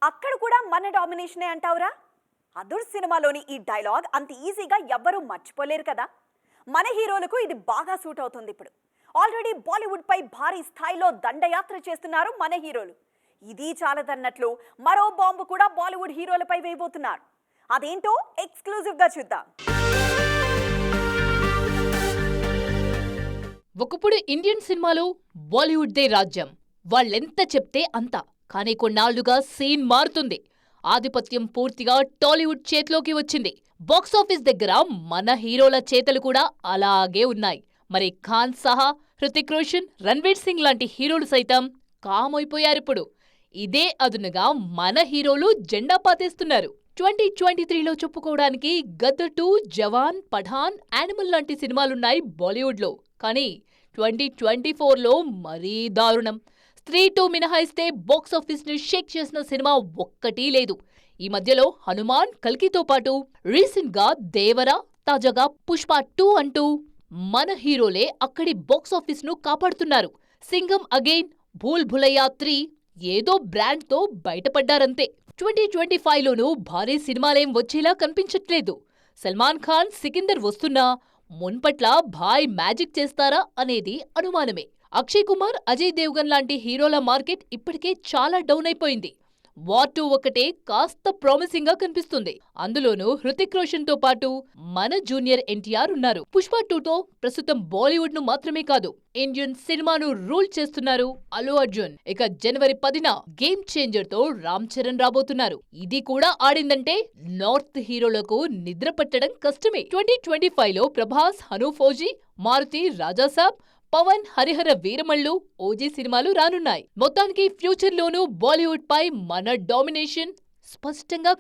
అక్కడ కూడా మన డామినేషనే అంటావురా? అదుర్ సినిమాలోని ఈ డైలాగ్ అంత ఈజీగా ఎవ్వరూ మర్చిపోలేరు కదా. మన హీరోలకు ఇది బాగా సూట్ అవుతుంది ఇప్పుడు. ఆల్రెడీ బాలీవుడ్ పై భారీ స్థాయిలో దండయాత్ర చేస్తున్నారు మన హీరోలు. ఇది చాలదన్నట్లు మరో బాంబు కూడా బాలీవుడ్ హీరోలపై వేయబోతున్నారు. అదేంటో ఎక్స్క్లూజివ్ గా చూద్దాం. ఒకప్పుడు ఇండియన్ సినిమాలో బాలీవుడ్దే రాజ్యం. వాళ్ళెంత చెప్తే అంత. కానీ కొన్నాళ్లుగా సీన్ మారుతుంది. ఆధిపత్యం పూర్తిగా టాలీవుడ్ చేతిలోకి వచ్చింది. బాక్సాఫీస్ దగ్గర మన హీరోల చేతలు కూడా అలాగే ఉన్నాయి. మరి ఖాన్ సహా హృతిక్ రోషన్, రణ్వీర్ సింగ్ లాంటి హీరోలు సైతం కామైపోయారిప్పుడు. ఇదే అదునుగా మన హీరోలు జెండా పాతేస్తున్నారు. 2023లో చెప్పుకోవడానికి గద్దర్ 2, జవాన్, పఠాన్, యానిమల్ లాంటి సినిమాలున్నాయి బాలీవుడ్లో. కానీ 2024లో మరీ దారుణం. స్త్రీ 2 మినహాయిస్తే బాక్సాఫీస్ ని షేక్ చేసిన సినిమా ఒక్కటీ లేదు. ఈ మధ్యలో హనుమాన్, కల్కితో పాటు రీసెంట్ గా దేవరా, తాజాగా పుష్ప 2 అంటూ మన హీరోలే అక్కడి బాక్సాఫీస్ ను కాపాడుతున్నారు. సింగం అగైన్, భూల్ భులయ్యా 3 ఏదో బ్రాండ్ తో బయటపడ్డారంతే. 2025లోనూ భారీ సినిమాలేం వచ్చేలా కనిపించట్లేదు. సల్మాన్ ఖాన్, సికిందర్ వస్తున్నా మున్పట్ల భాయ్ మ్యాజిక్ చేస్తారా అనేది అనుమానమే. అక్షయ్ కుమార్, అజయ్ దేవ్గన్ లాంటి హీరోల మార్కెట్ ఇప్పటికే చాలా డౌన్ అయిపోయింది. వార్ 2 ఒక్కటే కాస్త ప్రామిసింగ్ గా కనిపిస్తుంది. అందులోనూ హృతిక్ రోషన్ తో పాటు మన జూనియర్ ఎన్టీఆర్ ఉన్నారు. పుష్ప 2తో ప్రస్తుతం బాలీవుడ్ ను మాత్రమే కాదు, ఇండియన్ సినిమాను రూల్ చేస్తున్నారు అల్లు అర్జున్. ఇక జనవరి 10న గేమ్ చేంజర్ తో రామ్ చరణ్ రాబోతున్నారు. ఇది కూడా ఆడిందంటే నార్త్ హీరోలకు నిద్ర పట్టడం కష్టమే. 2025లో ప్రభాస్, హను ఫౌజీ, మారుతి, రాజాసాబ్, పవన్, హరిహర వీరమల్లు, ఓజీ సినిమాలు రానున్నాయి. మొత్తానికి ఫ్యూచర్ లోనూ బాలీవుడ్ పై మన డామినేషన్ స్పష్టంగా